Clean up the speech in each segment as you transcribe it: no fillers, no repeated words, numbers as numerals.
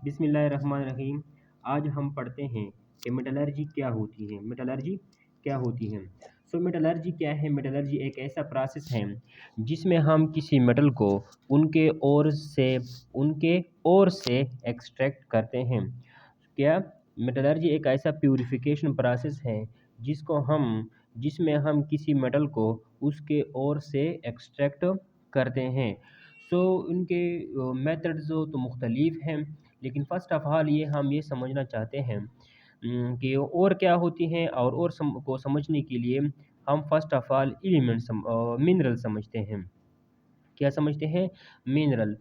बिस्मिल्लाहिर्रहमानिर्रहीम। आज हम पढ़ते हैं कि मेटलर्जी क्या होती है। मेटलर्जी क्या होती है। मेटलर्जी क्या है। मेटलर्जी एक ऐसा प्रोसेस है जिसमें हम किसी मेटल को उनके उनके ओर से एक्सट्रैक्ट करते हैं। क्या मेटलर्जी एक ऐसा प्यूरिफिकेशन प्रोसेस है जिसमें हम किसी मेटल को उसके ओर से एक्सट्रैक्ट करते हैं। इनके मेथड्स तो मुख्तलिफ हैं, लेकिन फ़र्स्ट ऑफ़ ऑल ये समझना चाहते हैं कि और क्या होती हैं, को समझने के लिए हम फ़र्स्ट ऑफ़ ऑल मिनरल समझते हैं। क्या समझते हैं? मिनरल।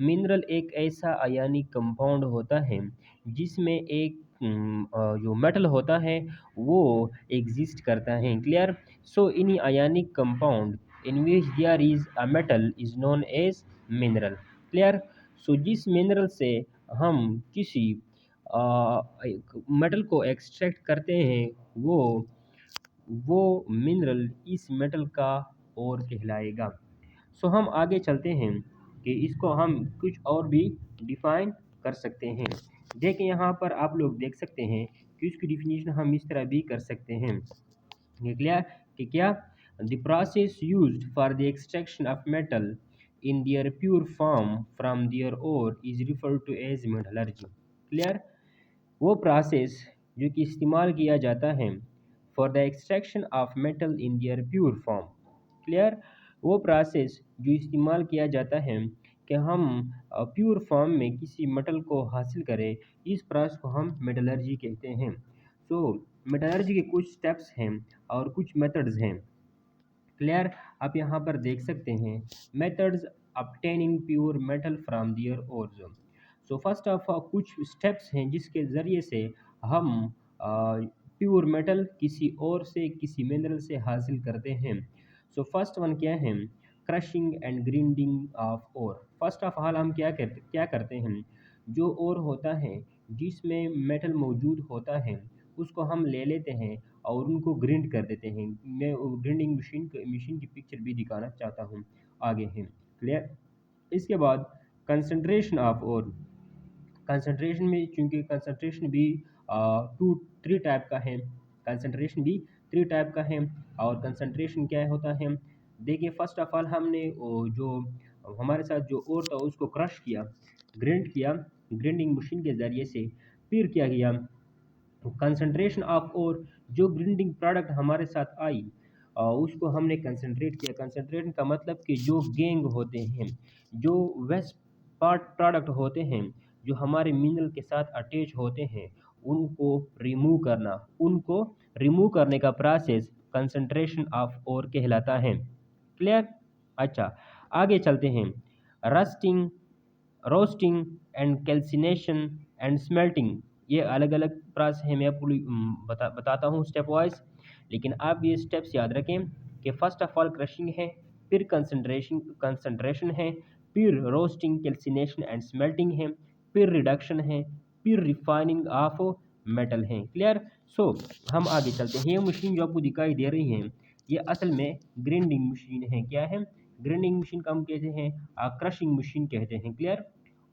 मिनरल एक ऐसा आयनिक कंपाउंड होता है जिसमें जो मेटल होता है वो एग्जिस्ट करता है। Clear? Any ionic compound in which there is a metal is known as mineral. Clear? जिस मिनरल से हम किसी मेटल को एक्सट्रैक्ट करते हैं वो मिनरल इस मेटल का और कहलाएगा। हम आगे चलते हैं कि इसको हम कुछ और भी डिफाइन कर सकते हैं। देखिए यहाँ पर आप लोग देख सकते हैं कि इसकी डिफिनीशन हम इस तरह भी कर सकते हैं। ये क्लियर कि क्या the process used for the extraction of metal in their pure form from their ore is referred to as metallurgy. Clear? वो प्रोसेस जो कि इस्तेमाल किया जाता है for the extraction of metal in their pure form. Clear? वो process जो इस्तेमाल किया जाता है कि हम प्योर फॉर्म में किसी मेटल को हासिल करें, इस प्रोसेस को हम मेटलर्जी कहते हैं। मेटलर्जी के कुछ स्टेप्स हैं और कुछ मेथड्स हैं। क्लियर? आप यहाँ पर देख सकते हैं methods obtaining pure metal from their ores. First of all कुछ स्टेप्स हैं जिसके ज़रिए से हम प्योर मेटल किसी मिनरल से हासिल करते हैं। फर्स्ट वन क्या है? Crushing and grinding of ore. First of all हम क्या करते हैं, जो ओर होता है जिसमें मेटल मौजूद होता है उसको हम ले लेते हैं और उनको ग्राइंड कर देते हैं। मैं ग्राइंडिंग मशीन की पिक्चर भी दिखाना चाहता हूँ, आगे है। क्लियर? इसके बाद कंसंट्रेशन ऑफ ओर। कंसंट्रेशन में चूंकि कंसंट्रेशन भी थ्री टाइप का है। कंसंट्रेशन भी थ्री टाइप का है। और कंसंट्रेशन क्या होता है, देखिए फर्स्ट ऑफ ऑल हमने जो हमारे साथ जो ओर था उसको क्रश किया, ग्राइंड किया ग्राइंडिंग मशीन के ज़रिए से। फिर क्या किया, कंसंट्रेशन ऑफ ओर, जो ग्राइंडिंग प्रोडक्ट हमारे साथ आई उसको हमने कंसंट्रेट किया। कंसंट्रेशन का मतलब कि जो गैंग होते हैं, जो वेस्ट पार्ट प्रोडक्ट होते हैं, जो हमारे मिनरल के साथ अटैच होते हैं, उनको रिमूव करने का प्रोसेस कंसंट्रेशन ऑफ ओर कहलाता है। क्लियर? अच्छा, आगे चलते हैं। Rusting, roasting and calcination and smelting, ये अलग अलग प्रोसेस है। मैं आपको बताता हूँ स्टेप वाइज, लेकिन आप ये स्टेप्स याद रखें कि फर्स्ट ऑफ ऑल क्रशिंग है, फिर कंसंट्रेशन है, फिर रोस्टिंग, कैल्सिनेशन एंड स्मेल्टिंग है, फिर रिडक्शन है, फिर रिफाइनिंग ऑफ मेटल है। क्लियर? हम आगे चलते हैं। ये मशीन जो आपको दिखाई दे रही है ये असल में ग्राइंडिंग मशीन है। क्या है? ग्राइंडिंग मशीन का हम कहते हैं क्रशिंग मशीन कहते हैं। Clear?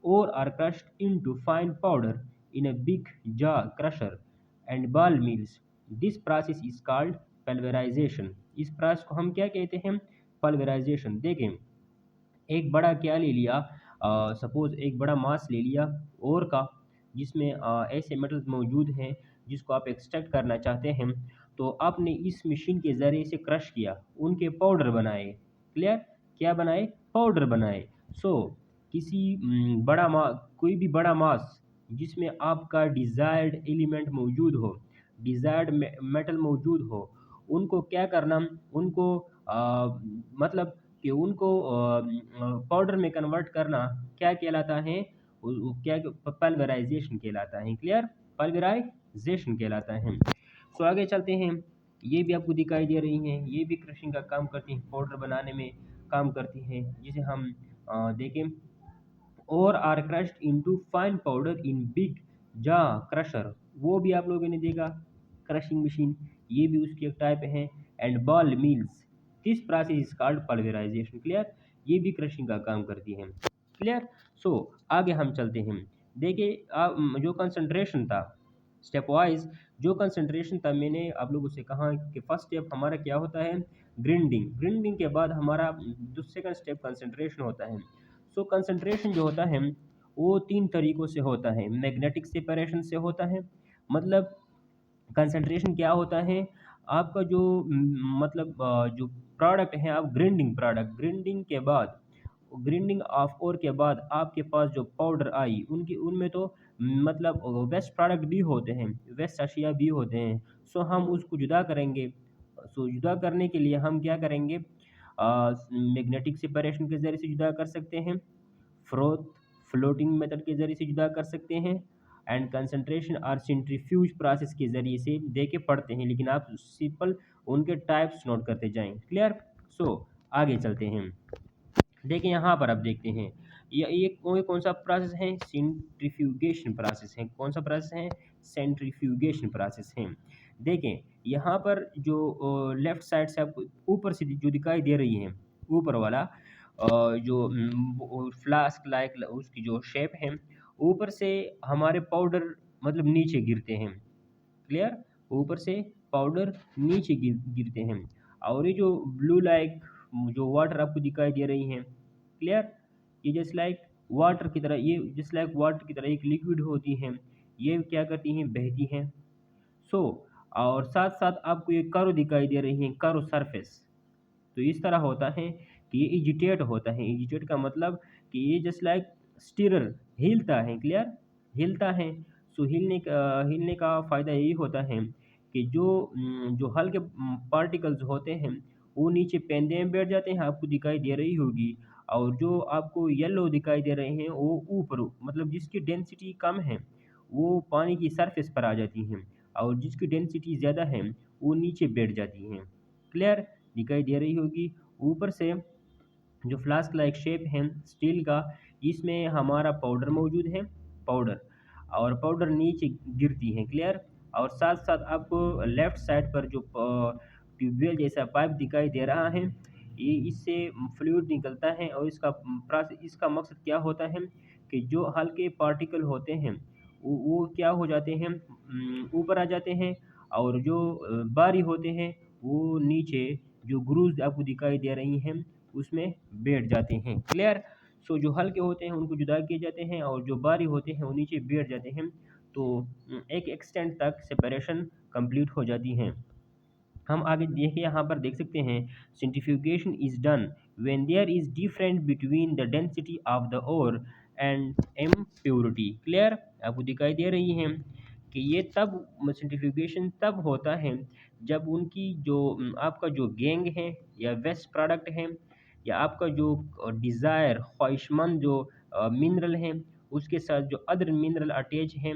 Ore are crushed into fine powder in a big jar crusher and ball mills. This process is called pulverization. इस प्रोसेस को हम क्या कहते हैं? पल्वराइजेशन। देखें, एक बड़ा क्या ले लिया, सपोज एक बड़ा मास ले लिया ओर का, जिसमें ऐसे मेटल्स मौजूद हैं जिसको आप एक्सट्रैक्ट करना चाहते हैं, तो आपने इस मशीन के ज़रिए से क्रश किया, उनके पाउडर बनाए। क्लियर? क्या बनाए? पाउडर बनाए। सो कोई भी बड़ा मास जिसमें आपका डिज़ायर्ड एलिमेंट मौजूद हो, डिज़ायर्ड मेटल मौजूद हो, उनको क्या करना, उनको मतलब कि उनको पाउडर में कन्वर्ट करना क्या कहलाता है? क्या पल्वराइजेशन कहलाता है। क्लियर? पल्वराइजेशन कहलाता है। आगे चलते हैं। ये भी आपको दिखाई दे रही हैं, ये भी क्रशिंग का काम करती हैं, पाउडर बनाने में काम करती हैं, जिसे हम देखें, ore are crushed into fine powder in big jaw crusher. वो भी आप लोगों ने देखा, क्रशिंग मशीन, ये भी उसकी एक टाइप है। And ball mills, this process is called pulverisation. Clear? ये भी क्रशिंग का काम करती है। क्लियर? आगे हम चलते हैं। देखिए आप जो कंसंट्रेशन था स्टेप वाइज, जो कंसंट्रेशन था मैंने आप लोगों से कहा कि फर्स्ट स्टेप हमारा क्या होता है, ग्रिंडिंग। ग्रिंडिंग के बाद हमारा दूसरे स्टेप कंसंट्रेशन होता है। सो कंसंट्रेशन जो होता है वो तीन तरीक़ों से होता है। मैग्नेटिक सेपरेशन से होता है, मतलब कंसंट्रेशन क्या होता है, आपका जो मतलब जो प्रोडक्ट है, आप grinding product, grinding of ore के बाद आपके पास जो पाउडर आई उनकी उनमें तो मतलब वेस्ट प्रोडक्ट भी होते हैं, वेस्ट अशिया भी होते हैं। सो हम उसको जुदा करेंगे। सो जुदा करने के लिए हम क्या करेंगे, मैग्नेटिक सेपरेशन के ज़रिए से जुदा कर सकते हैं, फ्रोथ फ्लोटिंग मेथड के ज़रिए से जुदा कर सकते हैं, एंड कंसंट्रेशन और सेंट्रीफ्यूज प्रोसेस के ज़रिए से दे के पढ़ते हैं, लेकिन आप सिंपल उनके टाइप्स नोट करते जाएं। क्लियर। सो आगे चलते हैं। देखिए यहाँ पर आप देखते हैं ये कौन सा प्रोसेस है, सेंट्रीफ्यूगेशन प्रोसेस है। कौन सा प्रोसेस है, सेंट्रीफ्यूगेशन प्रोसेस है। देखें यहाँ पर जो लेफ्ट साइड से आपको ऊपर से जो दिखाई दे रही है, ऊपर वाला जो फ्लास्क लाइक उसकी जो शेप है, ऊपर से हमारे पाउडर मतलब नीचे गिरते हैं। क्लियर। ऊपर से पाउडर नीचे गिरते हैं, और ये जो ब्लू लाइक जो वाटर आपको दिखाई दे रही हैं, क्लियर, ये जस्ट लाइक वाटर की तरह, ये जस्ट लाइक वाटर की तरह एक लिक्विड होती हैं, ये क्या करती हैं, बहती हैं। सो और साथ साथ आपको ये कर्व दिखाई दे रही हैं, कर्व सरफेस। तो इस तरह होता है कि ये एजिटेट होता है। एजिटेट का मतलब कि ये जस्ट लाइक स्टीरर हिलता है। क्लियर, हिलता है। सो हिलने का फ़ायदा यही होता है कि जो हल्के पार्टिकल्स होते हैं वो नीचे पेंदे में बैठ जाते हैं, आपको दिखाई दे रही होगी, और जो आपको येलो दिखाई दे रहे हैं वो ऊपर, मतलब जिसकी डेंसिटी कम है वो पानी की सरफेस पर आ जाती हैं, और जिसकी डेंसिटी ज़्यादा है वो नीचे बैठ जाती हैं। क्लियर, दिखाई दे रही होगी। ऊपर से जो फ्लास्क लाइक शेप है स्टील का, इसमें हमारा पाउडर मौजूद है, पाउडर, और पाउडर नीचे गिरती है। क्लियर। और साथ साथ आपको लेफ्ट साइड पर जो ट्यूबवेल जैसा पाइप दिखाई दे रहा है, ये इससे फ्लूइड निकलता है, और इसका मकसद क्या होता है कि जो हल्के पार्टिकल होते हैं वो क्या हो जाते हैं, ऊपर आ जाते हैं, और जो भारी होते हैं वो नीचे जो ग्रूव्स आपको दिखाई दे रही हैं उसमें बैठ जाते हैं। क्लियर। सो जो हल्के होते हैं उनको जुदा किए जाते हैं, और जो भारी होते हैं वो नीचे बैठ जाते हैं। तो एक एक्सटेंट तक सेपरेशन कंप्लीट हो जाती हैं। हम आगे देखिए, यहाँ पर देख सकते हैं, centrifugation is done when there is difference between the density of the ore and impurity. Clear, आपको दिखाई दे रही है कि ये तब सेंट्रीफ्यूगेशन तब होता है जब उनकी जो आपका जो गैंग है या वेस्ट प्रोडक्ट है, या आपका जो डिज़ायर ख्वाहिशमंद जो मिनरल है उसके साथ जो अदर मिनरल अटैच हैं,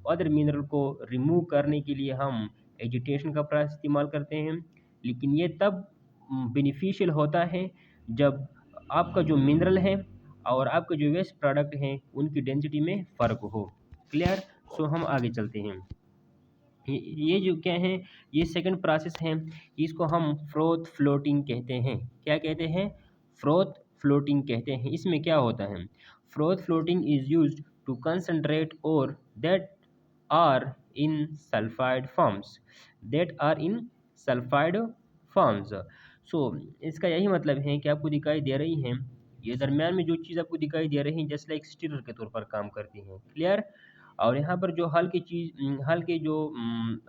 अदर मिनरल को रिमूव करने के लिए हम एजिटेशन का प्रोसेस इस्तेमाल करते हैं। लेकिन ये तब बेनिफिशियल होता है जब आपका जो मिनरल है और आपका जो वेस्ट प्रोडक्ट हैं उनकी डेंसिटी में फ़र्क हो। क्लियर। सो हम आगे चलते हैं। ये जो क्या है, ये सेकंड प्रोसेस है, इसको हम फ्रोथ फ्लोटिंग कहते हैं। क्या कहते हैं, फ्रोथ फ्लोटिंग कहते हैं। इसमें क्या होता है, froth floating is used to concentrate ore that are in sulphide forms, that are in sulphide forms. So इसका यही मतलब है कि आपको दिखाई दे रही हैं, ये दरमियान में जो चीज़ आपको दिखाई दे रही है जस्ट लाइक स्टीरर के तौर पर काम करती हैं। क्लियर। और यहाँ पर जो हल्के जो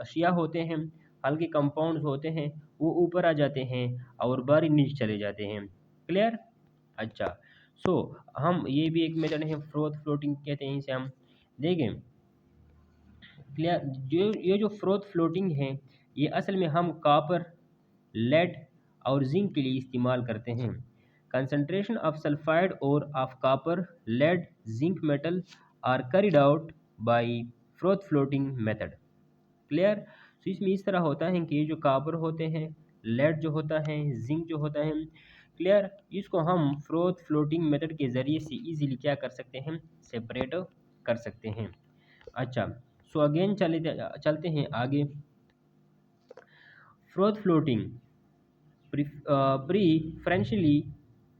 अशिया होते हैं, हल्के कंपाउंड्स होते हैं, वो ऊपर आ जाते हैं और बारी नीचे चले जाते हैं। क्लियर। अच्छा। सो हम ये भी एक मेथड है, फ्रोथ फ्लोटिंग कहते हैं इसे हम। देखें, क्लियर, जो ये जो फ्रोथ फ्लोटिंग है ये असल में हम कॉपर, लेड और जिंक के लिए इस्तेमाल करते हैं। Concentration of sulphide ore of copper, lead, zinc metal are carried out by froth floating method. Clear. तो इसमें इस तरह होता है कि ये जो कॉपर होते हैं, लेड जो होता है, जिंक जो होता है, क्लियर, इसको हम फ्रोथ फ्लोटिंग मेथड के ज़रिए से इजीली क्या कर सकते हैं, सेपरेट कर सकते हैं। अच्छा। सो अगेन चलते हैं आगे। Froth floating preferentially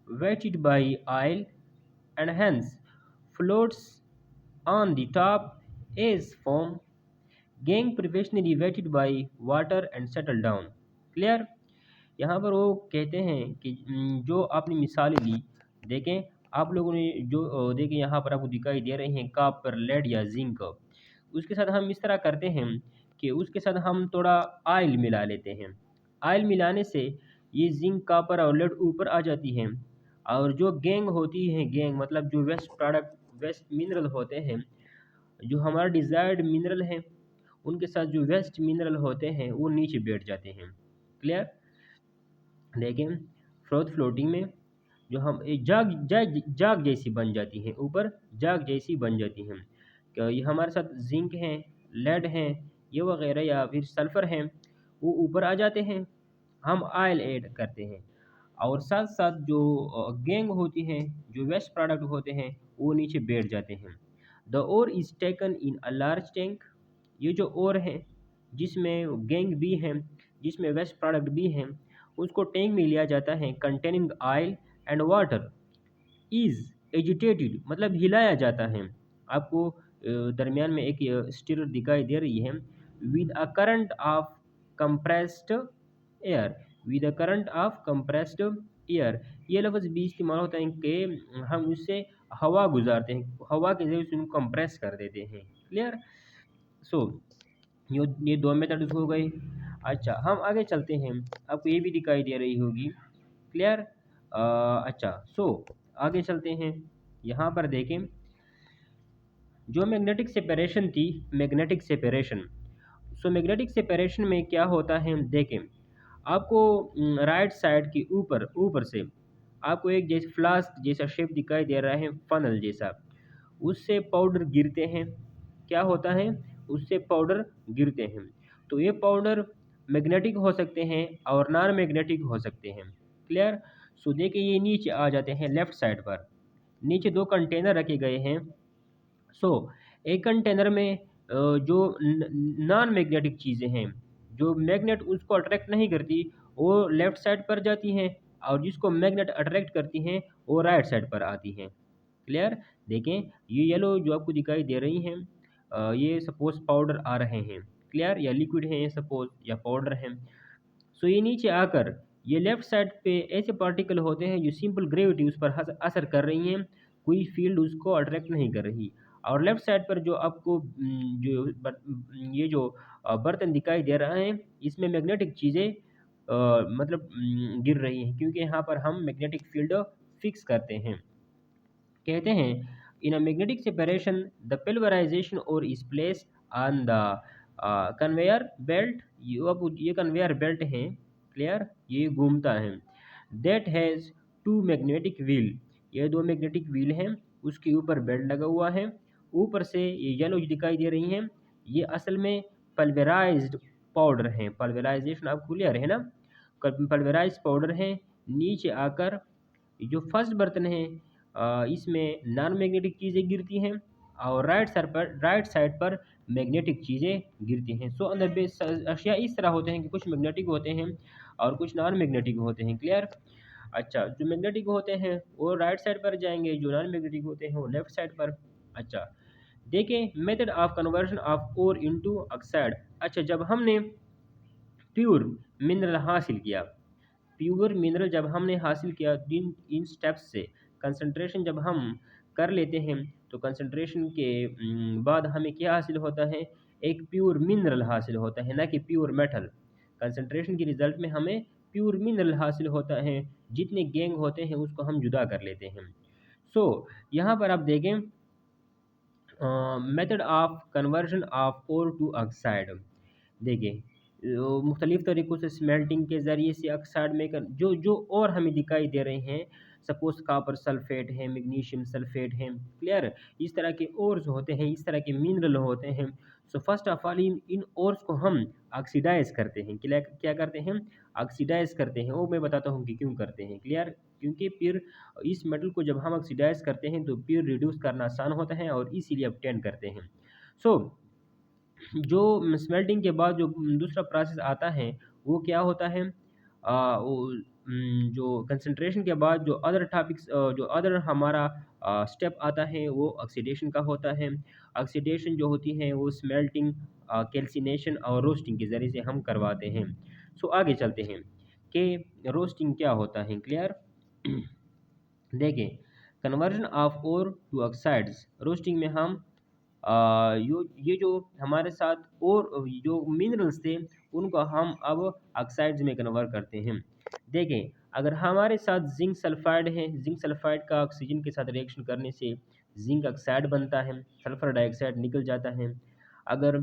weighted by oil and hence floats on the top is foam. Gang professionally wetted by water and settle down. Clear. यहाँ पर वो कहते हैं कि जो आपने मिसालें ली, देखें आप लोगों ने जो देखें यहाँ पर आपको दिखाई दे रहे हैं कॉपर, लेड या जिंक। उसके साथ हम इस तरह करते हैं कि उसके साथ हम थोड़ा ऑयल मिला लेते हैं। ऑयल मिलाने से ये जिंक, कॉपर और लेड ऊपर आ जाती हैं। और जो गैंग होती है, गैंग मतलब जो वेस्ट प्रोडक्ट, वेस्ट मिनरल होते हैं, जो हमारा डिज़ायर्ड मिनरल है, उनके साथ जो वेस्ट मिनरल होते हैं वो नीचे बैठ जाते हैं। क्लियर। देखें फ्लोट फ्लोटिंग में जो हम एक जाग जैसी बन जाती हैं, ऊपर जाग जैसी बन जाती हैं। क्या ये हमारे साथ जिंक हैं, लेड हैं, ये वगैरह या फिर सल्फ़र हैं, वो ऊपर आ जाते हैं। हम ऑयल ऐड करते हैं और साथ साथ जो गैंग होती हैं, जो वेस्ट प्रोडक्ट होते हैं, वो नीचे बैठ जाते हैं। The ore is taken in a large tank. ये जो ओर है जिसमें गैंग भी है, जिसमें वेस्ट प्रोडक्ट भी हैं, उसको टैंक में लिया जाता है containing oil and water. Is agitated मतलब हिलाया जाता है। आपको दरमियान में एक स्टिरर दिखाई दे रही है। With a current of compressed air, with a current of compressed air, ये लफ्ज़ भी इस्तेमाल होता है कि हम उससे हवा गुजारते हैं, हवा के ज़रिए उनको कंप्रेस कर देते हैं। क्लियर। सो ये दो मेथड्स हो गए। अच्छा हम आगे चलते हैं, आपको ये भी दिखाई दे रही होगी। क्लियर। अच्छा सो आगे चलते हैं। यहाँ पर देखें जो मैग्नेटिक सेपरेशन थी, magnetic separation. So magnetic separation में क्या होता है, देखें आपको राइट साइड के ऊपर ऊपर से आपको एक जैसे फ्लास्क जैसा शेप दिखाई दे रहा है, फनल जैसा, उससे पाउडर गिरते हैं। क्या होता है, उससे पाउडर गिरते हैं। तो ये पाउडर मैग्नेटिक हो सकते हैं और नॉन मैग्नेटिक हो सकते हैं। क्लियर। सो देखिए ये नीचे आ जाते हैं लेफ्ट साइड पर। नीचे दो कंटेनर रखे गए हैं। सो एक कंटेनर में जो नॉन मैग्नेटिक चीज़ें हैं, जो मैग्नेट उसको अट्रैक्ट नहीं करती, वो लेफ्ट साइड पर जाती हैं, और जिसको मैग्नेट अट्रैक्ट करती हैं वो राइट साइड पर आती हैं। क्लियर। देखें ये येलो जो आपको दिखाई दे रही हैं, ये सपोज पाउडर आ रहे हैं। क्लियर। या लिक्विड है ये सपोज, या पाउडर है। सो ये नीचे आकर ये लेफ्ट साइड पे ऐसे पार्टिकल होते हैं जो सिंपल ग्रेविटी उस पर असर कर रही हैं, कोई फील्ड उसको अट्रैक्ट नहीं कर रही। और लेफ्ट साइड पर जो आपको ये जो बर्तन दिखाई दे रहा है, इसमें मैग्नेटिक चीज़ें मतलब गिर रही हैं, क्योंकि यहाँ पर हम मैग्नेटिक फील्ड फिक्स करते हैं। कहते हैं in a magnetic separation the pulverisation ore is place on the conveyor belt. ये कन्वेयर बेल्ट है। क्लियर। ये घूमता है। That has two magnetic wheel, ये दो मैग्नेटिक व्हील हैं, उसके ऊपर बेल्ट लगा हुआ है। ऊपर से ये येलो दिखाई दे रही हैं, ये असल में पल्वेराइज्ड पाउडर हैं। पल्वेराइजेशन आप क्लियर है ना, पल्वेराइज पाउडर हैं। नीचे आकर जो फर्स्ट बर्तन है, इसमें नॉन मैग्नेटिक चीज़ें गिरती हैं, और राइट साइड पर मैग्नेटिक चीज़ें गिरती हैं। सो अंदर बेस अशिया इस तरह होते हैं कि कुछ मैग्नेटिक होते हैं और कुछ नॉन मैग्नेटिक होते हैं। क्लियर। अच्छा जो मैग्नेटिक होते हैं वो राइट साइड पर जाएंगे, जो नॉन मैग्नेटिक होते हैं वो लेफ्ट साइड पर। अच्छा देखें method of conversion of ore into oxide. अच्छा जब हमने प्योर मिनरल हासिल किया, प्योर मिनरल जब हमने हासिल किया इन स्टेप्स से, कंसंट्रेशन जब हम कर लेते हैं, तो कंसंट्रेशन के बाद हमें क्या हासिल होता है, एक प्योर मिनरल हासिल होता है, ना कि प्योर मेटल। कंसंट्रेशन के रिजल्ट में हमें प्योर मिनरल हासिल होता है। जितने गैंग होते हैं उसको हम जुदा कर लेते हैं। सो यहाँ पर आप देखें method of conversion of ore to oxide. देखिए मुख्तलिफ़ तरीक़ों से स्मेल्टिंग के ज़रिए से ऑक्साइड में जो जो और हमें दिखाई दे रहे हैं, सपोज़ कॉपर सल्फ़ेट है, मैग्नीशियम सल्फ़ेट है। क्लियर। इस तरह के ओर्स होते हैं, इस तरह के मिनरल होते हैं। So first of all in ores को हम ऑक्सीडाइज़ करते हैं। क्या करते हैं, ऑक्सीडाइज़ करते हैं। वो मैं बताता हूँ कि क्यों करते हैं। क्लियर। क्योंकि फिर इस मेटल को जब हम ऑक्सीडाइज़ करते हैं तो फिर रिड्यूस करना आसान होता है और इसीलिए ऑब्टेन करते हैं। सो जो स्मेल्टिंग के बाद जो दूसरा प्रोसेस आता है वो क्या होता है, जो कंसंट्रेशन के बाद जो अदर टॉपिक्स जो अदर हमारा स्टेप आता है वो ऑक्सीडेशन का होता है। ऑक्सीडेशन जो होती है वो स्मेल्टिंग, कैल्सिनेशन और रोस्टिंग के ज़रिए से हम करवाते हैं। सो आगे चलते हैं कि रोस्टिंग क्या होता है, क्लियर। देखें, conversion of ore to oxides, roasting में हम ये जो हमारे साथ और जो मिनरल्स थे उनको हम अब ऑक्साइड्स में कन्वर्ट करते हैं। देखें, अगर हमारे साथ जिंक सल्फाइड है, जिंक सल्फाइड का ऑक्सीजन के साथ रिएक्शन करने से जिंक ऑक्साइड बनता है, सल्फर डाइऑक्साइड निकल जाता है। अगर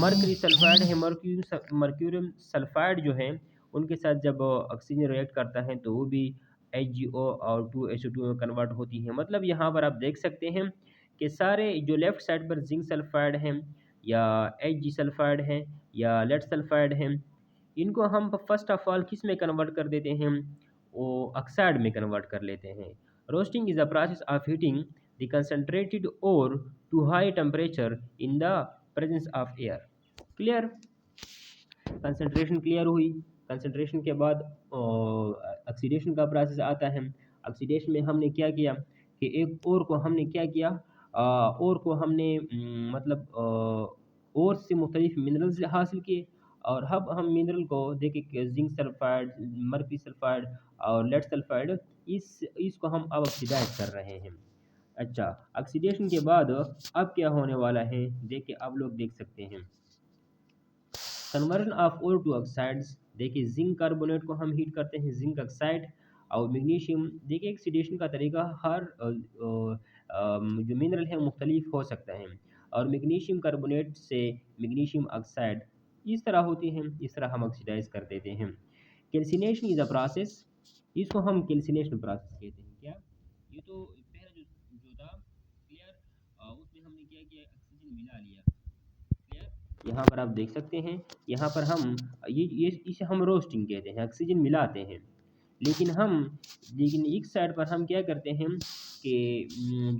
मर्क्यूरी सल्फाइड है, मर्क्यूरियम सल्फाइड जो है उनके साथ जब ऑक्सीजन रिएक्ट करता है तो वो भी HgO और 2SO2 में कन्वर्ट होती है। मतलब यहाँ पर आप देख सकते हैं कि सारे जो लेफ्ट साइड पर जिंक सल्फाइड हैं या Hg सल्फाइड है या लेड सल्फाइड है, इनको हम फर्स्ट ऑफ ऑल किस में कन्वर्ट कर देते हैं, वो ऑक्साइड में कन्वर्ट कर लेते हैं। Roasting is a process of heating the concentrated ore to high temperature in the presence of air, clear. Concentration clear हुई। कंसंट्रेशन के बाद ऑक्सीडेशन का प्रोसेस आता है। ऑक्सीडेशन में हमने क्या किया कि एक और को हमने क्या किया, और को हमने और से मुख्तलिफ मिनरल्स हासिल किए, और अब हम मिनरल को देखिए जिंक सल्फाइड, मर्क्यूरी सल्फाइड और लेड सल्फाइड, इसको हम अब ऑक्सीडाइज कर रहे हैं। अच्छा, ऑक्सीडेशन के बाद अब क्या होने वाला है, देखिए आप लोग देख सकते हैं conversion of ore to oxides. देखिए, जिंक कार्बोनेट को हम हीट करते हैं, जिंक ऑक्साइड और मैग्नीशियम। देखिए, ऑक्सीडेशन का तरीका हर जो मिनरल है मुख्तलिफ हो सकता है, और मैग्नीशियम कार्बोनेट से मैग्नीशियम ऑक्साइड इस तरह होती हैं, इस तरह हम ऑक्सीडाइज कर देते हैं। कैल्सिनेशन इज अ प्रोसेस, इसको हम कैल्सिनेशन प्रोसेस कहते हैं। क्या, ये तो पहला जो था क्लियर, उसमें हमने क्या किया, ऑक्सीजन मिला लिया, क्लियर। यहाँ पर आप देख सकते हैं, यहाँ पर हम ये इसे हम रोस्टिंग कहते हैं, ऑक्सीजन मिलाते हैं। लेकिन एक साइड पर हम क्या करते हैं कि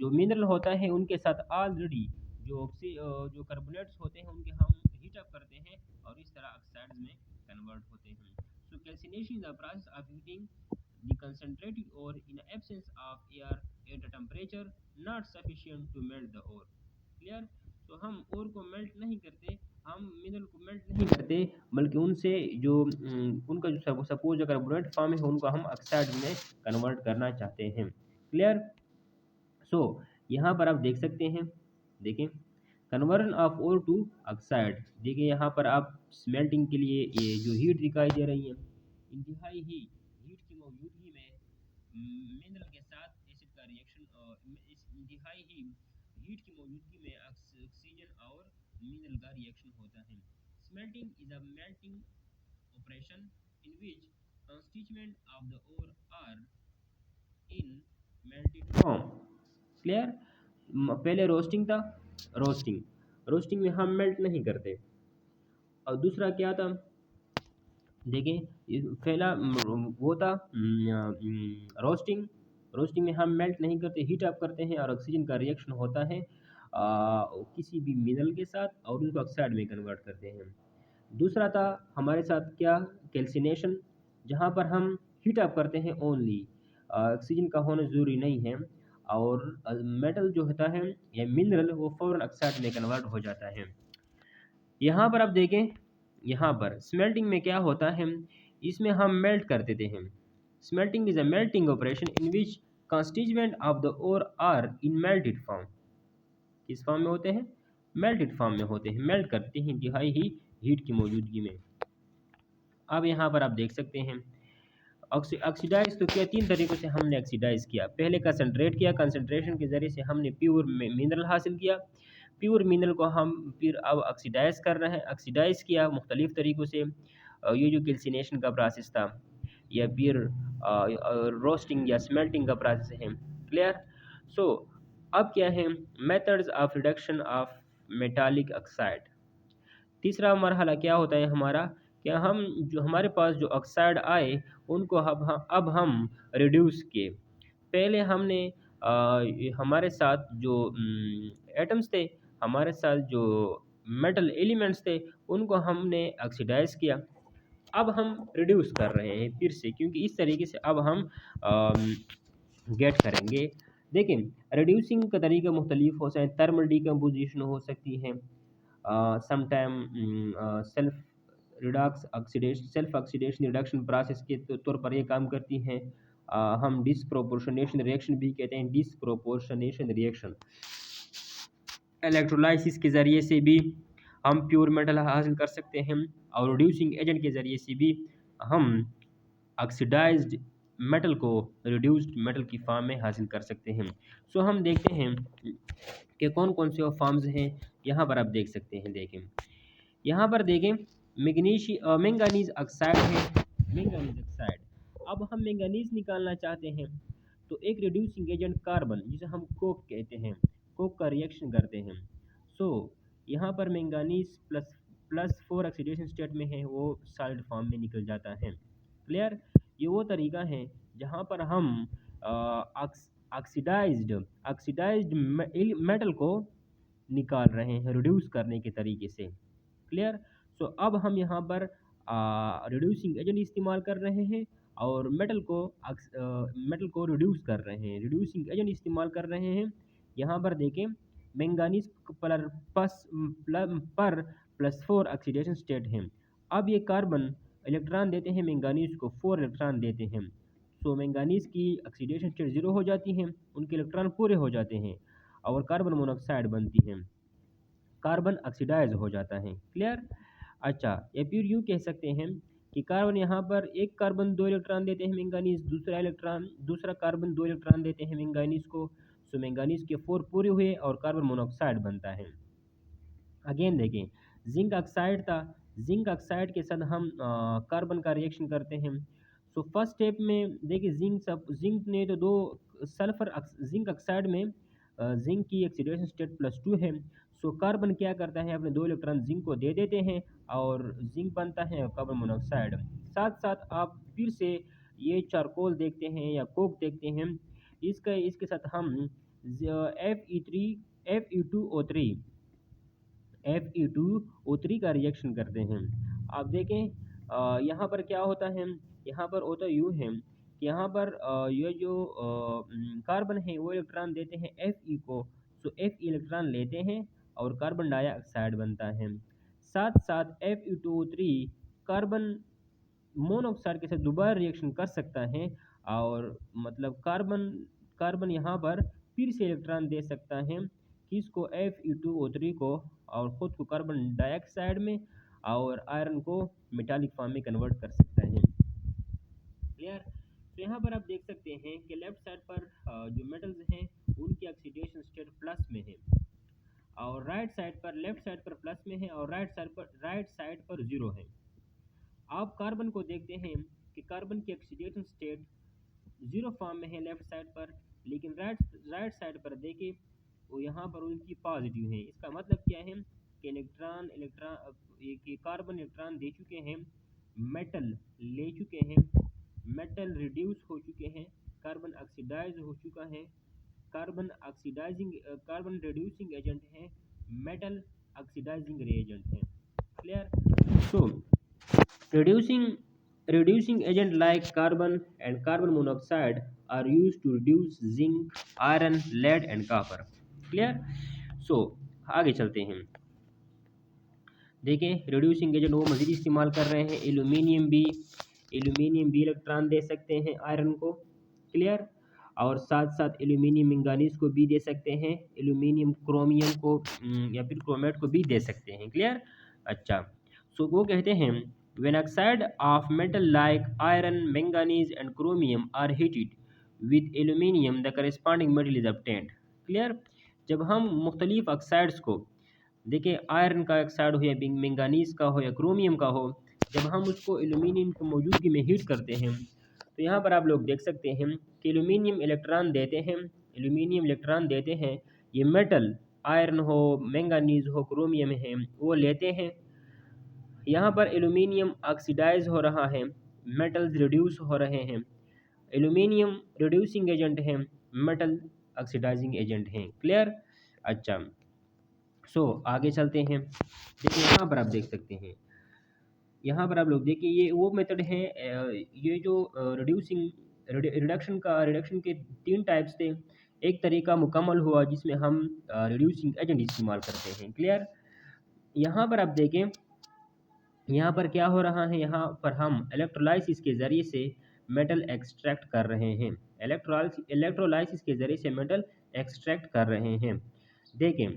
जो मिनरल होता है उनके साथ ऑलरेडी जो कार्बोनेट्स होते हैं उनके हम हीट अप करते हैं और इस तरह ऑक्साइड्स में कन्वर्ट होते हैं। So calcination is the process of heating the concentrated ore in absence of air at a temperature not sufficient to melt the ore, clear. तो हम ओर को मेल्ट नहीं करते, हम मिनरल को मेल्ट नहीं करते, बल्कि उनसे जो उनका जो सपोज अगर कार्बोनेट फॉर्म है उनको हम ऑक्साइड में कन्वर्ट करना चाहते हैं, क्लियर। सो यहाँ पर आप देख सकते हैं, देखें, conversion of ore to oxide. देखिए, यहाँ पर आप स्मेल्टिंग के लिए ये जो हीट दिखाई दे रही है, इंतहाई ही हीट की मौजूदगी में मिनरल के साथ एसिड का रिएक्शन, इस इंतहाई ही हीट की मौजूदगी में ऑक्सीजन और मिनरल का रिएक्शन होता है। Smelting is a melting operation in which constituent of the ore are in melted form, clear. पहले रोस्टिंग था, रोस्टिंग में हम मेल्ट नहीं करते, और दूसरा क्या था, देखें, पहला वो था रोस्टिंग में हम मेल्ट नहीं करते, हीट अप करते हैं और ऑक्सीजन का रिएक्शन होता है किसी भी मिनरल के साथ और उसको ऑक्साइड में कन्वर्ट करते हैं। दूसरा था हमारे साथ क्या, कैल्सिनेशन, जहाँ पर हम हीट अप करते हैं ओनली, ऑक्सीजन का होना ज़रूरी नहीं है, और मेटल जो होता है या मिनरल वो फौरन ऑक्साइड में कन्वर्ट हो जाता है। यहाँ पर आप देखें, यहाँ पर स्मेल्टिंग में क्या होता है, इसमें हम मेल्ट कर देते हैं। Smelting is a melting operation in which constituent of the ore are in melted form, किस फॉर्म में होते हैं, मेल्टेड फॉर्म में होते हैं, मेल्ट करते हैं इंतहाई ही हीट की मौजूदगी में। अब यहाँ पर आप देख सकते हैं ऑक्सीडाइज तो किया, तीन तरीक़ों से हमने ऑक्सीडाइज किया। पहले कंसनट्रेट किया, कंसनट्रेशन के ज़रिए से हमने प्योर मिनरल हासिल किया, प्योर मिनरल को हम फिर अब ऑक्सीडाइज कर रहे हैं, ऑक्सीडाइज किया मुख्तलिफ़ तरीक़ों से। ये जो कैल्सिनेशन का प्रोसेस था या फिर रोस्टिंग या स्मेल्टिंग का प्रोसेस है, क्लियर। सो अब क्या है, methods of reduction of metallic oxide. तीसरा मरहला क्या होता है हमारा, क्या हम जो हमारे पास जो ऑक्साइड आए उनको अब हम रिड्यूस किए। पहले हमने हमारे साथ जो एटम्स थे, हमारे साथ जो मेटल एलिमेंट्स थे, उनको हमने ऑक्सीडाइज किया। अब हम रिड्यूस कर रहे हैं फिर से, क्योंकि इस तरीके से अब हम गेट करेंगे। देखें, रिड्यूसिंग का तरीका मुख्तलिफ हो सकते हैं। थर्मल डिकम्पोजिशन हो सकती है, sometime self Redux oxidation self oxidation reduction process के तौर पर ये काम करती हैं। हम डिसप्रोपोर्शनेशन रिएक्शन भी कहते हैं, डिसप्रोपोर्शनेशन रिएक्शन। इलेक्ट्रोलाइसिस के ज़रिए से भी हम प्योर मेटल हासिल कर सकते हैं, और रिड्यूसिंग एजेंट के ज़रिए से भी हम ऑक्सीडाइज्ड मेटल को रिड्यूस्ड मेटल की फॉर्म में हासिल कर सकते हैं। सो हम देखते हैं कि कौन कौन से फॉर्म्स हैं। यहाँ पर आप देख सकते हैं, देखें यहाँ पर देखें, मैंगानीज ऑक्साइड है, मैंगानीज ऑक्साइड। अब हम मैंगानीज निकालना चाहते हैं, तो एक रिड्यूसिंग एजेंट कार्बन, जिसे हम कोक कहते हैं, कोक का रिएक्शन करते हैं। सो यहाँ पर manganese plus plus 4 oxidation state में है, वो सॉलिड फॉर्म में निकल जाता है। क्लियर? ये वो तरीका है जहाँ पर हम ऑक्सीडाइज्ड ऑक्सीडाइज्ड मेटल को निकाल रहे हैं रिड्यूस करने के तरीके से। क्लियर? सो अब हम यहाँ पर रिड्यूसिंग एजेंट इस्तेमाल कर रहे हैं, और मेटल को रिड्यूस कर रहे हैं, रिड्यूसिंग एजेंट इस्तेमाल कर रहे हैं। यहाँ पर देखें, मैंगानीज पर +4 ऑक्सीडेशन स्टेट हैं। अब ये कार्बन इलेक्ट्रॉन देते हैं, मैंगानीज को 4 इलेक्ट्रॉन देते हैं। सो मैंगानीज की ऑक्सीडेशन स्टेट 0 हो जाती हैं, उनके इलेक्ट्रॉन पूरे हो जाते हैं, और कार्बन मोनोऑक्साइड बनती है, कार्बन ऑक्सीडाइज हो जाता है। क्लियर? अच्छा, या फिर यूँ कह सकते हैं कि कार्बन यहाँ पर एक कार्बन 2 इलेक्ट्रॉन देते हैं मैंगानीज, दूसरा कार्बन 2 इलेक्ट्रॉन देते हैं मैंगानीज को। सो मैंगानीज के 4 पूरे हुए और कार्बन मोनोऑक्साइड बनता है। अगेन देखें, जिंक ऑक्साइड था, जिंक ऑक्साइड के साथ हम कार्बन का रिएक्शन करते हैं। सो फर्स्ट स्टेप में देखिए, जिंक ने तो दो सल्फर जिंक ऑक्साइड में जिंक की ऑक्सीडेशन स्टेट +2 है। सो कार्बन क्या करता है, अपने 2 इलेक्ट्रॉन जिंक को दे देते हैं, और जिंक बनता है कार्बन मोनोऑक्साइड। साथ साथ आप फिर से ये चारकोल देखते हैं या कोक देखते हैं, इसके साथ हम Fe2O3 Fe2O3 का रिएक्शन करते हैं। आप देखें, यहाँ पर क्या होता है, यहाँ पर होता यूँ है कि यहाँ पर ये जो कार्बन है वो इलेक्ट्रॉन देते हैं Fe को। सो Fe इलेक्ट्रॉन लेते हैं और कार्बन डाइऑक्साइड बनता है। साथ साथ Fe2O3 कार्बन मोनोऑक्साइड के साथ दोबारा रिएक्शन कर सकता है, और मतलब कार्बन कार्बन यहाँ पर फिर से इलेक्ट्रॉन दे सकता है, किसको, Fe2O3 को, और ख़ुद को कार्बन डाइऑक्साइड में, और आयरन को मेटालिक फॉर्म में कन्वर्ट कर सकता है। क्लियर? तो यहाँ पर आप देख सकते हैं कि लेफ्ट साइड पर जो मेटल्स हैं उनकी ऑक्सीडेशन स्टेट प्लस में है, और लेफ्ट साइड पर प्लस में है, और राइट साइड पर 0 है। आप कार्बन को देखते हैं कि कार्बन की ऑक्सीडेशन स्टेट 0 फॉर्म में है लेफ्ट साइड पर, लेकिन राइट साइड पर देखें वो यहाँ पर उनकी पॉजिटिव है। इसका मतलब क्या है कि कार्बन इलेक्ट्रॉन दे चुके हैं, मेटल ले चुके हैं, मेटल रिड्यूस हो चुके हैं, कार्बन ऑक्सीडाइज हो चुका है, कार्बन रिड्यूसिंग एजेंट है, मेटल ऑक्सीडाइजिंग रिएजेंट है। Clear? So reducing agent like carbon and carbon monoxide are used to reduce zinc, iron, lead and copper. Clear? So आगे चलते हैं, देखें रिड्यूसिंग एजेंट वो मज़ीद इस्तेमाल कर रहे हैं, एल्यूमिनियम भी इलेक्ट्रॉन दे सकते हैं आयरन को। क्लियर? और साथ साथ एल्यूमिनियम मैंगानीज को भी दे सकते हैं, एल्यूमिनियम क्रोमियम को या फिर क्रोमेट को भी दे सकते हैं। क्लियर? अच्छा, सो वो कहते हैं, when oxide of metal like iron, manganese and chromium are heated with aluminium, the corresponding metal is obtained. Clear? जब हम मुख्तलिफ ऑक्साइड्स को, देखिए आयरन का ऑक्साइड हो या मैंगानीज का हो या क्रोमियम का हो, जब हम उसको एल्यूमिनियम की मौजूदगी में हीट करते हैं, तो यहाँ पर आप लोग देख सकते हैं कि एल्यूमिनियम इलेक्ट्रॉन देते हैं, ये मेटल आयरन हो, मैंगानीज हो, क्रोमियम है, वो लेते हैं। यहाँ पर एल्यूमिनियम ऑक्सीडाइज हो रहा है, मेटल्स रिड्यूस हो रहे हैं, एल्यूमिनियम रिड्यूसिंग एजेंट है, मेटल ऑक्सीडाइजिंग एजेंट हैं। क्लियर? अच्छा, सो आगे चलते हैं, देखिए यहाँ पर आप देख सकते हैं, यहाँ पर आप लोग देखिए ये वो मेथड है, ये जो रिड्यूसिंग रिडक्शन के 3 टाइप्स थे। एक तरीका मुकम्मल हुआ जिसमें हम रिड्यूसिंग एजेंट इस्तेमाल करते हैं। क्लियर। यहाँ पर आप देखें, यहाँ पर क्या हो रहा है, यहाँ पर हम इलेक्ट्रोलाइसिस के ज़रिए से मेटल एक्सट्रैक्ट कर रहे हैं। इलेक्ट्रोलाइसिस के ज़रिए से मेटल एक्सट्रैक्ट कर रहे हैं। देखें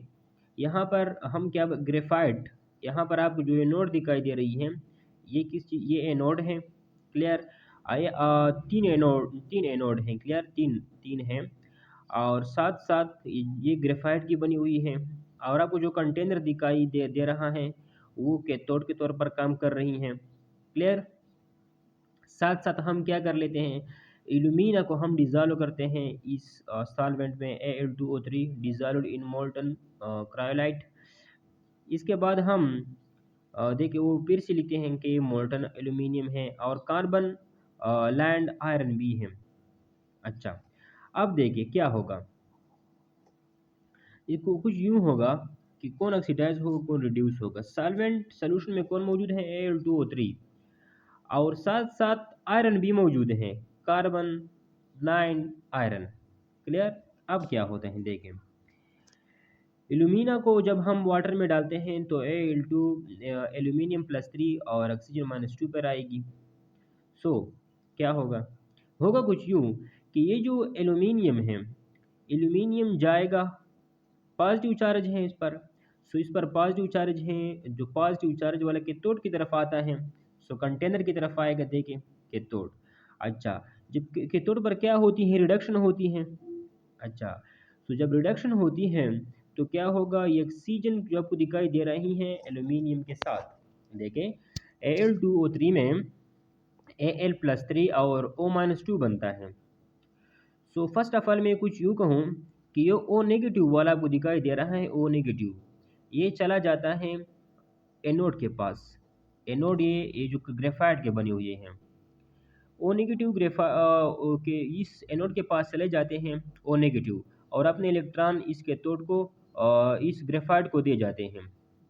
यहाँ पर हम क्या, ग्रेफाइट, यहाँ पर आपको जो एनोड दिखाई दे रही है, ये किस चीज़, ये एनोड है। क्लियर। आइए तीन एनोड हैं। क्लियर, तीन तीन हैं। और साथ साथ ये ग्रेफाइट की बनी हुई है। और आपको जो कंटेनर दिखाई दे रहा है वो कैथोड के तौर पर काम कर रही हैं। क्लियर। साथ साथ हम क्या कर लेते हैं, एल्यूमिना को हम डिज़ोल्व करते हैं इस सॉल्वेंट में, Al2O3 डिज़ोल्व्ड इन मोल्टन क्रायोलाइट। इसके बाद हम देखिए वो फिर से लिखते हैं कि मोल्टन एल्यूमिनियम है और कार्बन लैंड आयरन भी है। अच्छा, अब देखिए क्या होगा, ये कुछ यूं होगा कि कौन ऑक्सीडाइज होगा, कौन रिड्यूस होगा। सॉल्वेंट सोल्यूशन में कौन मौजूद है, Al2O3, और साथ साथ आयरन भी मौजूद है, कार्बन 9 आयरन। क्लियर। अब क्या होते हैं देखें, एल्यूमिना को जब हम वाटर में डालते हैं तो Al2 एल्यूमिनियम +3 और ऑक्सीजन -2 पर आएगी। सो क्या होगा, होगा कुछ यूं कि ये जो एल्यूमिनियम है, एल्यूमिनियम जाएगा, पॉजिटिव चार्ज है इस पर, सो इस पर पॉजिटिव चार्ज है, जो पॉजिटिव चार्ज वाला कैथोड की तरफ आता है, सो कंटेनर की तरफ आएगा। देखें कैथोड। अच्छा, जब कैथोड पर क्या होती है, रिडक्शन होती है। अच्छा, तो जब रिडक्शन होती है तो क्या होगा, ये ऑक्सीजन जो आपको दिखाई दे रही है एल्यूमिनियम के साथ, देखें Al2O3 में Al+3 और O-2 बनता है। सो फर्स्ट ऑफ ऑल मैं कुछ यूँ कहूँ कि ये O नेगेटिव वाला आपको दिखाई दे रहा है, O नेगेटिव, ये चला जाता है एनोड के पास। एनोड ये जो ग्रेफाइट के बने हुए हैं, ओ नेगेटिव के इस एनोड के पास चले जाते हैं ओ नेगेटिव, और अपने इलेक्ट्रॉन इस कैथोड को इस ग्रेफाइट को दे जाते हैं।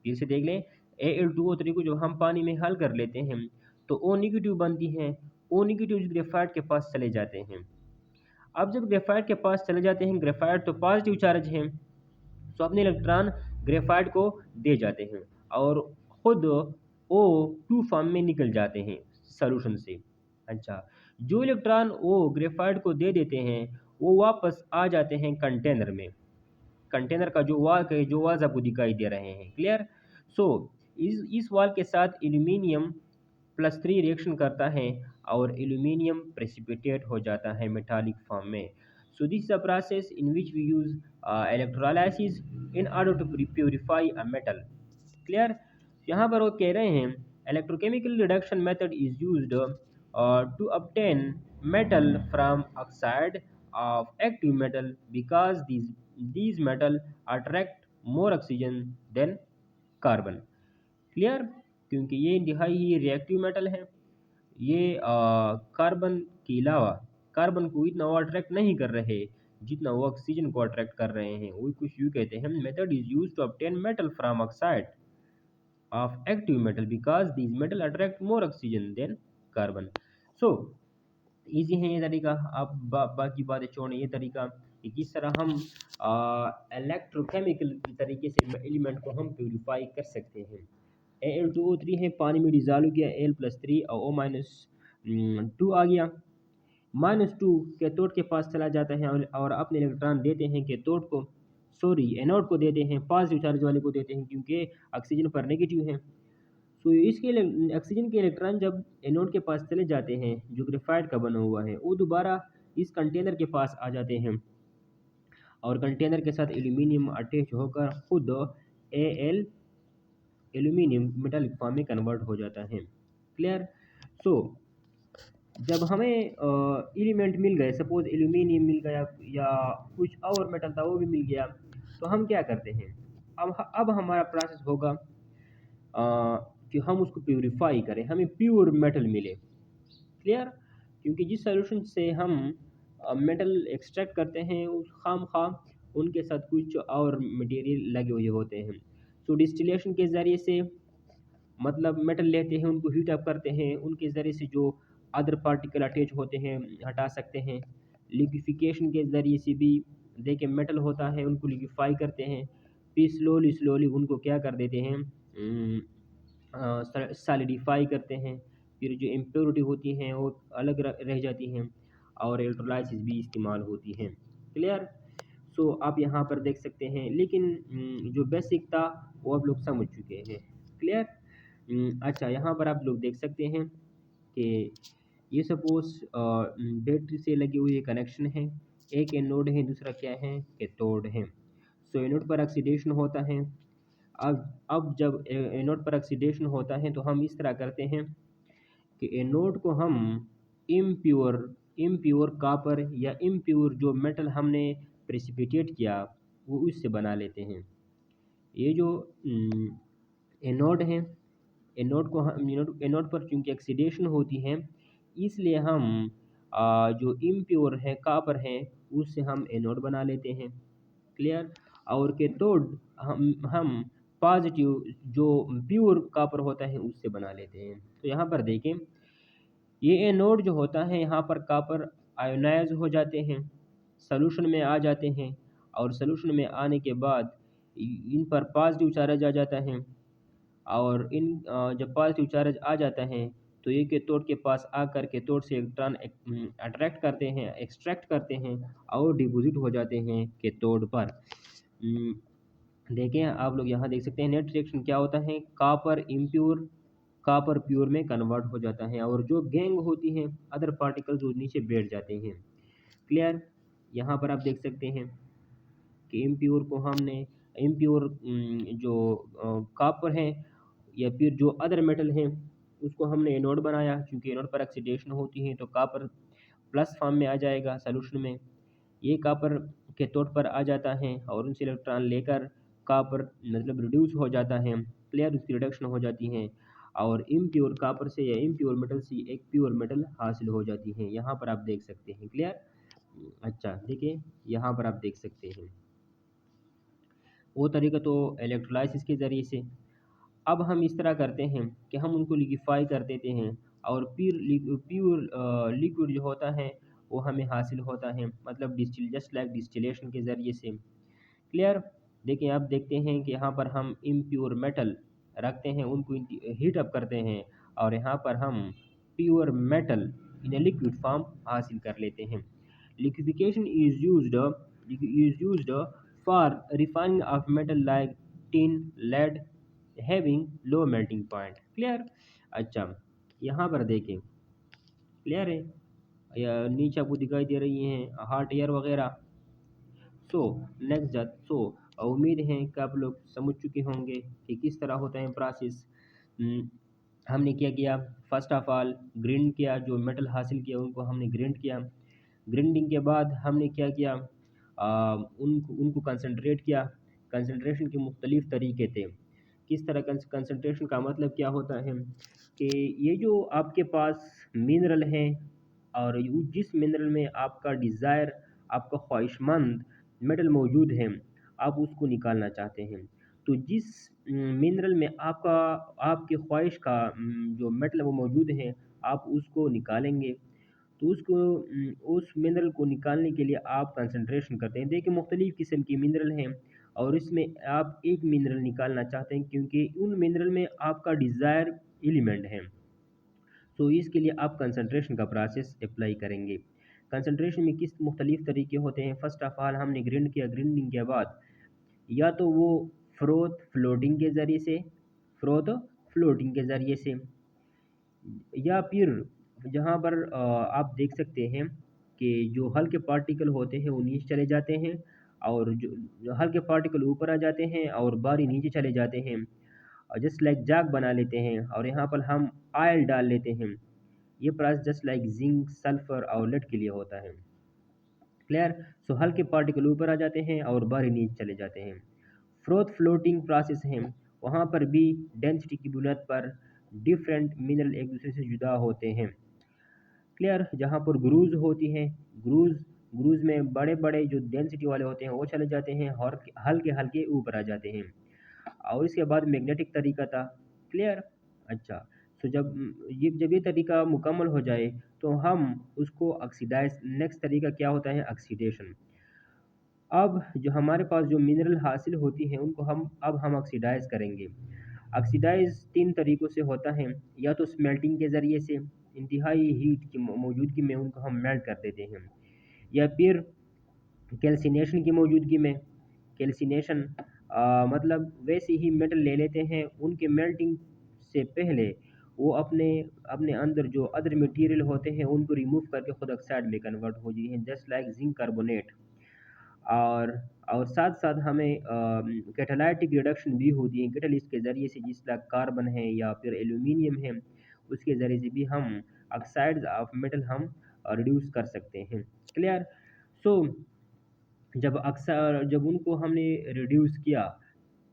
फिर से देख लें, Al2O3 को जब हम पानी में हल कर लेते हैं तो ओ नेगेटिव बनती है, ओ नेगेटिव इस ग्रेफाइट के पास चले जाते हैं। अब जब ग्रेफाइट के पास चले जाते हैं, ग्रेफाइट तो पॉजिटिव चार्ज है, तो अपने इलेक्ट्रॉन ग्रेफाइट को दे जाते हैं और खुद O2 फॉर्म में निकल जाते हैं सॉल्यूशन से। अच्छा, जो इलेक्ट्रॉन वो ग्रेफाइट को दे देते हैं वो वापस आ जाते हैं कंटेनर में। कंटेनर का जो वाल्स आपको दिखाई दे रहे हैं। क्लियर। सो इस वाल के साथ एल्यूमिनियम +3 रिएक्शन करता है और एल्यूमिनियम प्रेसिपिटेट हो जाता है मेटालिक फॉर्म में। So this is a process in which we use electrolysis in order to purify a metal. Clear. यहाँ पर वो कह रहे हैं electrochemical reduction method is used to obtain metal from oxide of active metal because these metal attract more oxygen than carbon। Clear. क्योंकि ये इंतहाई ही reactive metal है, ये कार्बन के अलावा कार्बन को इतना वो अट्रैक्ट नहीं कर रहे जितना वो ऑक्सीजन को अट्रैक्ट कर रहे हैं। वो कुछ यूँ कहते हैं, method is use to obtain metal from oxide of active metal because these metal attract more oxygen than carbon। So easy है ये तरीका। आप बाकी बातें छोड़ें, ये तरीका कि किस तरह हम इलेक्ट्रोकेमिकल तरीके से एलिमेंट को हम प्यूरिफाई कर सकते हैं। Al2O3 है, पानी में डिज़ोल्व किया, Al+3 और O-2 आ गया। -2 कैथोड के पास चला जाता है और अपने इलेक्ट्रॉन देते हैं कैथोड को, सॉरी एनोड को देते हैं, पॉजिटिव चार्ज वाले को देते हैं क्योंकि ऑक्सीजन पर नेगेटिव है। तो इसके ऑक्सीजन के इलेक्ट्रॉन जब एनोड के पास चले जाते हैं जो ग्रेफाइट का बना हुआ है, वो दोबारा इस कंटेनर के पास आ जाते हैं और कंटेनर के साथ एल्यूमिनियम अटैच होकर खुद Al एल्यूमिनियम मेटालिक फॉर्म में कन्वर्ट हो जाता है। क्लियर। सो जब हमें एलिमेंट मिल गए, सपोज एल्यूमिनियम मिल गया या कुछ और मेटल था वो भी मिल गया, तो हम क्या करते हैं, अब हमारा प्रोसेस होगा कि हम उसको प्यूरिफाई करें, हमें प्योर मेटल मिले। क्लियर। क्योंकि जिस सॉल्यूशन से हम मेटल एक्सट्रैक्ट करते हैं उस खाम उनके साथ कुछ और मटेरियल लगे हुए होते हैं। सो डिस्टिलेशन के ज़रिए से मतलब मेटल लेते हैं, उनको हीट अप करते हैं, उनके ज़रिए से जो अदर पार्टिकल अटैच होते हैं हटा सकते हैं। लिक्विफिकेशन के ज़रिए से भी देखिए मेटल होता है उनको लिक्विफाई करते हैं, फिर स्लोली स्लोली उनको क्या कर देते हैं, सॉलिडिफाई करते हैं, फिर जो इम्प्योरिटी होती हैं वो अलग रह जाती हैं और इलेक्ट्रोलाइसिस भी इस्तेमाल होती हैं। क्लियर। सो आप यहाँ पर देख सकते हैं, लेकिन जो बेसिक था वो आप लोग समझ चुके हैं। क्लियर। अच्छा, यहाँ पर आप लोग देख सकते हैं कि ये सपोज बैटरी से लगी हुई कनेक्शन है, एक एनोड है, दूसरा क्या है, कैथोड है। सो एनोड पर ऑक्सीडेशन होता है। अब जब एनोड पर ऑक्सीडेशन होता है तो हम इस तरह करते हैं कि एनोड को हम इम्प्योर इम्प्योर कॉपर या इम्प्योर जो मेटल हमने प्रेसिपिटेट किया वो उससे बना लेते हैं। ये जो एनोड है, एनोड को हम एनोड पर चूंकि ऑक्सीडेशन होती है, इसलिए हम जो इम्प्योर है कॉपर है उससे हम एनोड बना लेते हैं। क्लियर। और कैथोड हम पॉजिटिव जो प्योर कॉपर होता है उससे बना लेते हैं। तो यहाँ पर देखें, ये एनोड जो होता है यहाँ पर कॉपर आयोनाइज हो जाते हैं, सॉल्यूशन में आ जाते हैं, और सॉल्यूशन में आने के बाद इन पर पॉजिटिव चार्ज आ जाता है, और जब पॉजिटिव चार्ज आ जाता है तो ये कैथोड के पास आकर कैथोड से इलेक्ट्रॉन अट्रैक्ट करते हैं, एक्सट्रैक्ट करते हैं और डिपॉजिट हो जाते हैं कैथोड पर। देखें आप लोग यहाँ देख सकते हैं नेट रिएक्शन क्या होता है, कॉपर इम्प्योर कॉपर प्योर में कन्वर्ट हो जाता है, और जो गैंग होती है अदर पार्टिकल्स वो नीचे बैठ जाते हैं। क्लियर। यहाँ पर आप देख सकते हैं कि इम्प्योर को हमने इम्प्योर जो कॉपर है या फिर जो अदर मेटल हैं उसको हमने एनोड बनाया, क्योंकि एनोड पर ऑक्सीडेशन होती है तो कॉपर प्लस फॉर्म में आ जाएगा सॉल्यूशन में। ये कॉपर कैथोड पर आ जाता है और उनसे इलेक्ट्रॉन लेकर कॉपर मतलब रिड्यूस हो जाता है। क्लियर। उसकी रिडक्शन हो जाती है और इम्प्योर कॉपर से या इम्प्योर मेटल से एक प्योर मेटल हासिल हो जाती है। यहाँ पर आप देख सकते हैं। क्लियर। अच्छा देखिए यहाँ पर आप देख सकते हैं वो तरीका तो इलेक्ट्रोलाइसिस के ज़रिए से। अब हम इस तरह करते हैं कि हम उनको लिक्विफाई कर देते हैं और प्योर लिक्विड जो होता है वो हमें हासिल होता है, मतलब डिस्टिल जस्ट लाइक डिस्टिलेशन के ज़रिए से। क्लियर। देखिए आप देखते हैं कि यहाँ पर हम इम्प्योर मेटल रखते हैं, उनको हीट अप करते हैं और यहाँ पर हम pure metal in a liquid form हासिल कर लेते हैं। Liquefaction is used for refining of metal like tin, lead having low melting point. Clear. अच्छा यहाँ पर देखें, क्लियर है, या नीचे आपको दिखाई दे रही हैं हॉट एयर वगैरह। सो नेक्स्ट जात सो उम्मीद है कि आप लोग समझ चुके होंगे कि किस तरह होता है प्रोसेस। हमने क्या किया, फर्स्ट ऑफ ऑल ग्राइंड किया, जो मेटल हासिल किया उनको हमने ग्राइंड किया। ग्राइंडिंग के बाद हमने क्या किया, उनको उनको कंसनट्रेट किया। कंसनट्रेशन के मुख्तलिफ तरीके थे। किस तरह कंसनट्रेशन का मतलब क्या होता है कि ये जो आपके पास मिनरल हैं और जिस मिनरल में आपका डिज़ायर, आपका ख्वाहिशमंद मेटल मौजूद है, आप उसको निकालना चाहते हैं, तो जिस मिनरल में आपका आपके ख्वाहिश का जो मेटल वो मौजूद है आप उसको निकालेंगे। तो उसको उस मिनरल को निकालने के लिए आप कंसंट्रेशन करते हैं। देखिए मुख्तलिफ़ किस्म की मिनरल हैं और इसमें आप एक मिनरल निकालना चाहते हैं क्योंकि उन मिनरल में आपका डिज़ायर एलिमेंट है। तो इसके लिए आप कंसंट्रेशन का प्रोसेस अप्लाई करेंगे। कंसंट्रेशन में किस मुख्तलिफ़ तरीके होते हैं। फर्स्ट ऑफ ऑल हमने ग्राइंड किया, ग्राइंडिंग के बाद या तो वो फ्रोथ फ्लोटिंग के ज़रिए से फ्रोथ फ्लोटिंग के ज़रिए से, या फिर जहाँ पर आप देख सकते हैं कि जो हल्के पार्टिकल होते हैं वो नीचे चले जाते हैं और जो हल्के पार्टिकल ऊपर आ जाते हैं और बारी नीचे चले जाते हैं, और जस्ट लाइक जाग बना लेते हैं और यहाँ पर हम ऑयल डाल लेते हैं। ये process just like zinc, sulphur और लेड के लिए होता है। क्लियर। सो हल्के पार्टिकल ऊपर आ जाते हैं और बाहरी नीचे चले जाते हैं। फ्रोथ फ्लोटिंग प्रोसेस है, वहाँ पर भी डेंसिटी की बुनियाद पर डिफरेंट मिनरल एक दूसरे से जुदा होते हैं। क्लियर। जहाँ पर ग्रूज होती हैं, ग्रूज ग्रूज में बड़े बड़े जो डेंसिटी वाले होते हैं वो चले जाते हैं और हल्के हल्के ऊपर आ जाते हैं। और इसके बाद मैग्नेटिक तरीका था। क्लियर। अच्छा, तो जब ये तरीका मुकम्मल हो जाए तो हम उसको ऑक्सीडाइज, नेक्स्ट तरीका क्या होता है ऑक्सीडेशन। अब जो हमारे पास जो मिनरल हासिल होती हैं उनको हम ऑक्सीडाइज करेंगे। ऑक्सीडाइज तीन तरीक़ों से होता है, या तो स्मेल्टिंग के ज़रिए से, इंतहाई हीट की मौजूदगी में उनको हम मेल्ट कर देते हैं, या फिर कैल्सिनेशन की मौजूदगी में। कैल्सिनेशन मतलब वैसे ही मेटल ले लेते हैं, उनके मेल्टिंग से पहले वो अपने अपने अंदर जो अदर मटेरियल होते हैं उनको रिमूव करके खुद ऑक्साइड में कन्वर्ट हो जाती हैं, जस्ट लाइक जिंक कार्बोनेट। और साथ साथ हमें कैटालाइटिक रिडक्शन भी होती है कैटलिस्ट के ज़रिए से, जिस तरह कार्बन है या फिर एल्यूमिनियम है, उसके ज़रिए से भी हम ऑक्साइड्स ऑफ मेटल हम रिड्यूस कर सकते हैं। क्लियर। सो जब उनको हमने रिड्यूस किया,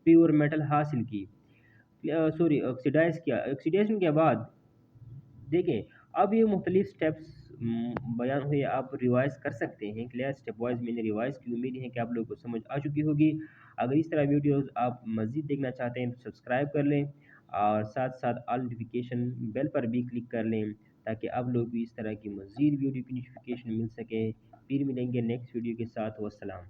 प्योर मेटल हासिल की, सॉरी ऑक्सीडाइज किया, ऑक्सीडेशन के बाद देखें, अब ये मुख्तलिफ स्टेप्स बयान हुए, आप रिवाइज कर सकते हैं। क्लियर, स्टेप वाइज मैंने रिवाइज की, उम्मीद है कि आप लोगों को समझ आ चुकी होगी। अगर इस तरह वीडियोस आप मज़ीद देखना चाहते हैं तो सब्सक्राइब कर लें, और साथ साथ ऑल नोटिफिकेशन बेल पर भी क्लिक कर लें, ताकि आप लोगों को इस तरह की मज़ीद वीडियो की नोटिफिकेशन मिल सके। फिर मिलेंगे नेक्स्ट वीडियो के साथ। वस्सलाम।